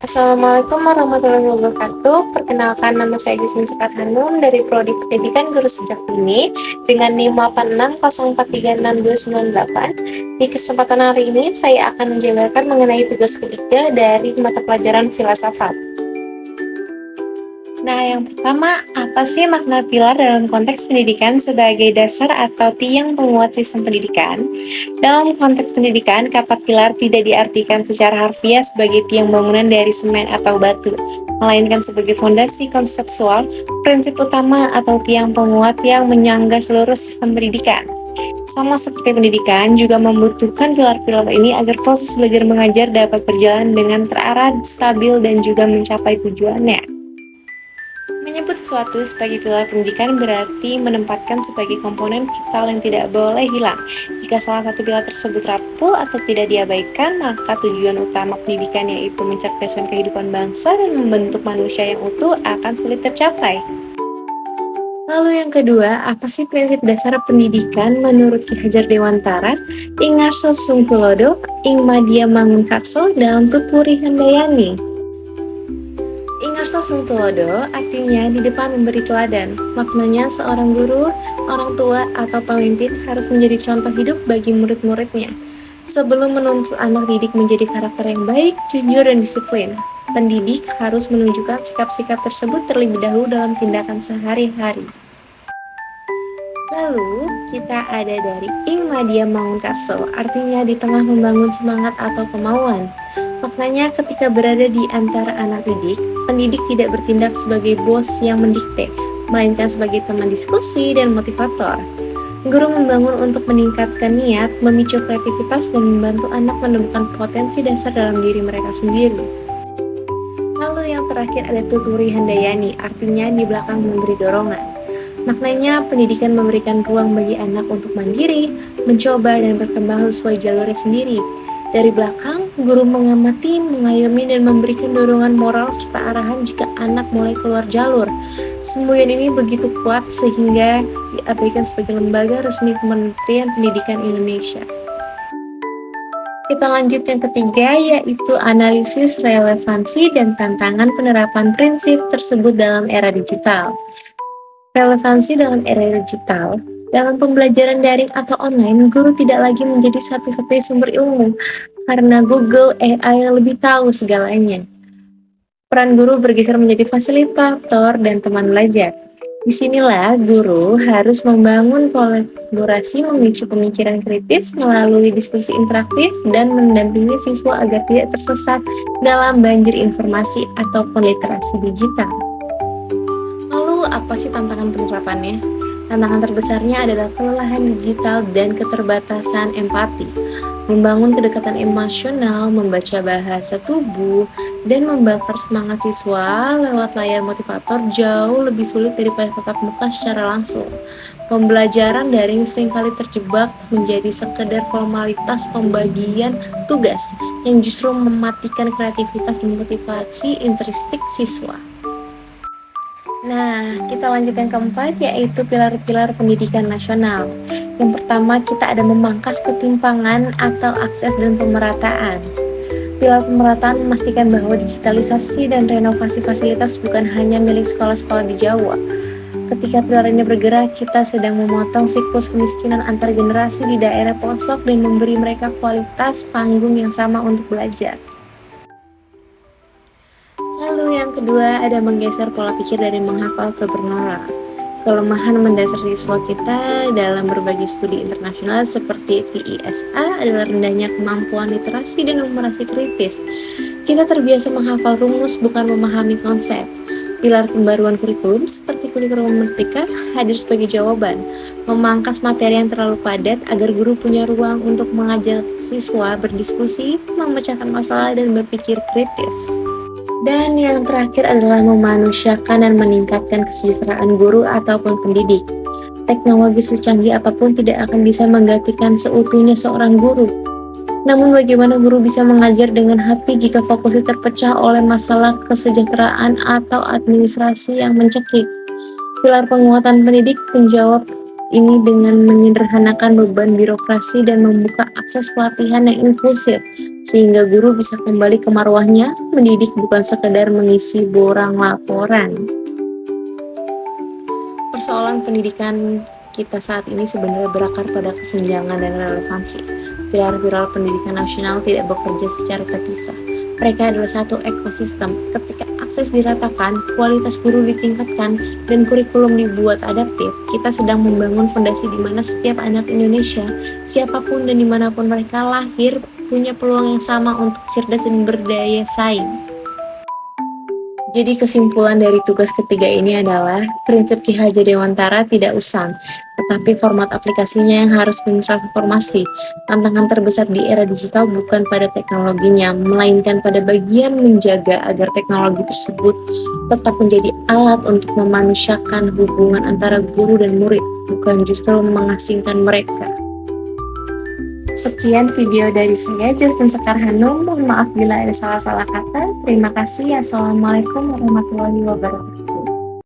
Assalamualaikum warahmatullahi wabarakatuh. Perkenalkan, nama saya Gismin Sekar Hanum dari Prodi Pendidikan Guru Sejak Dini dengan NIM 8604362998. Di kesempatan hari ini saya akan menjabarkan mengenai tugas ketiga dari mata pelajaran filsafat. Nah, yang pertama, apa sih makna pilar dalam konteks pendidikan sebagai dasar atau tiang penguat sistem pendidikan? Dalam konteks pendidikan, kata pilar tidak diartikan secara harfiah sebagai tiang bangunan dari semen atau batu, melainkan sebagai fondasi konseptual, prinsip utama atau tiang penguat yang menyangga seluruh sistem pendidikan. Sama seperti pendidikan, juga membutuhkan pilar-pilar ini agar proses belajar mengajar dapat berjalan dengan terarah, stabil, dan juga mencapai tujuannya. Menyebut sesuatu sebagai pilar pendidikan berarti menempatkan sebagai komponen vital yang tidak boleh hilang. Jika salah satu pilar tersebut rapuh atau tidak diabaikan, maka tujuan utama pendidikan, yaitu mencerdaskan kehidupan bangsa dan membentuk manusia yang utuh, akan sulit tercapai. Lalu yang kedua, apa sih prinsip dasar pendidikan menurut Ki Hajar Dewantara, Ing Ngarso Sung Tulodo, Ing Madya Mangunkarso dalam Tutwuri Handayani? Ing Ngarso Sung Tulodo artinya di depan memberi teladan. Maknanya seorang guru, orang tua, atau pemimpin harus menjadi contoh hidup bagi murid-muridnya. Sebelum menuntut anak didik menjadi karakter yang baik, jujur, dan disiplin, pendidik harus menunjukkan sikap-sikap tersebut terlebih dahulu dalam tindakan sehari-hari. Lalu, kita ada dari Ing Madya Mangunkarso, artinya di tengah membangun semangat atau kemauan. Maknanya ketika berada di antara anak didik, pendidik tidak bertindak sebagai bos yang mendikte, melainkan sebagai teman diskusi dan motivator. Guru membangun untuk meningkatkan niat, memicu kreativitas, dan membantu anak menemukan potensi dasar dalam diri mereka sendiri. Lalu yang terakhir ada Tutwuri Handayani, artinya di belakang memberi dorongan. Maknanya pendidikan memberikan ruang bagi anak untuk mandiri, mencoba, dan berkembang sesuai jalurnya sendiri. Dari belakang, guru mengamati, mengayomi, dan memberikan dorongan moral serta arahan jika anak mulai keluar jalur. Semboyan ini begitu kuat sehingga diabaikan sebagai lembaga resmi Kementerian Pendidikan Indonesia. Kita lanjut yang ketiga, yaitu analisis relevansi dan tantangan penerapan prinsip tersebut dalam era digital. Relevansi dalam era digital. Dalam pembelajaran daring atau online, guru tidak lagi menjadi satu-satunya sumber ilmu, karena Google AI lebih tahu segalanya. Peran guru bergeser menjadi fasilitator dan teman belajar. Disinilah guru harus membangun kolaborasi, memicu pemikiran kritis melalui diskusi interaktif, dan mendampingi siswa agar tidak tersesat dalam banjir informasi ataupun literasi digital. Lalu apa sih tantangan penerapannya? Tantangan terbesarnya adalah kelelahan digital dan keterbatasan empati. Membangun kedekatan emosional, membaca bahasa tubuh, dan membakar semangat siswa lewat layar motivator jauh lebih sulit daripada tatap muka secara langsung. Pembelajaran daring seringkali terjebak menjadi sekedar formalitas pembagian tugas yang justru mematikan kreativitas dan motivasi intrinsik siswa. Nah, kita lanjut yang keempat, yaitu pilar-pilar pendidikan nasional. Yang pertama, kita ada memangkas ketimpangan atau akses dan pemerataan. Pilar pemerataan memastikan bahwa digitalisasi dan renovasi fasilitas bukan hanya milik sekolah-sekolah di Jawa. Ketika pilar ini bergerak, kita sedang memotong siklus kemiskinan antar generasi di daerah pelosok dan memberi mereka kualitas panggung yang sama untuk belajar. Lalu yang kedua ada menggeser pola pikir dari menghafal ke bernora. Kelemahan mendasar siswa kita dalam berbagai studi internasional seperti PISA adalah rendahnya kemampuan literasi dan numerasi kritis. Kita terbiasa menghafal rumus, bukan memahami konsep. Pilar pembaruan kurikulum seperti kurikulum merdeka hadir sebagai jawaban, memangkas materi yang terlalu padat agar guru punya ruang untuk mengajak siswa berdiskusi, memecahkan masalah, dan berpikir kritis. Dan yang terakhir adalah memanusiakan dan meningkatkan kesejahteraan guru ataupun pendidik. Teknologi secanggih apapun tidak akan bisa menggantikan seutuhnya seorang guru. Namun bagaimana guru bisa mengajar dengan hati jika fokusnya terpecah oleh masalah kesejahteraan atau administrasi yang mencekik? Pilar penguatan pendidik menjawab ini dengan menyederhanakan beban birokrasi dan membuka akses pelatihan yang inklusif, sehingga guru bisa kembali ke marwahnya, mendidik bukan sekedar mengisi borang laporan. Persoalan pendidikan kita saat ini sebenarnya berakar pada kesenjangan dan relevansi. Pilar-pilar pendidikan nasional tidak bekerja secara terpisah. Mereka adalah satu ekosistem. Ketika akses diratakan, kualitas guru ditingkatkan, dan kurikulum dibuat adaptif, kita sedang membangun fondasi di mana setiap anak Indonesia, siapapun dan dimanapun mereka lahir, punya peluang yang sama untuk cerdas dan berdaya saing. Jadi kesimpulan dari tugas ketiga ini adalah prinsip Ki Hajar Dewantara tidak usang, tetapi format aplikasinya yang harus mentransformasi. Tantangan terbesar di era digital bukan pada teknologinya, melainkan pada bagian menjaga agar teknologi tersebut tetap menjadi alat untuk memanusiakan hubungan antara guru dan murid, bukan justru mengasingkan mereka. Sekian video dari saya, Jasmine Sekar Hanum. Mohon maaf bila ada salah-salah kata. Terima kasih. Assalamualaikum warahmatullahi wabarakatuh.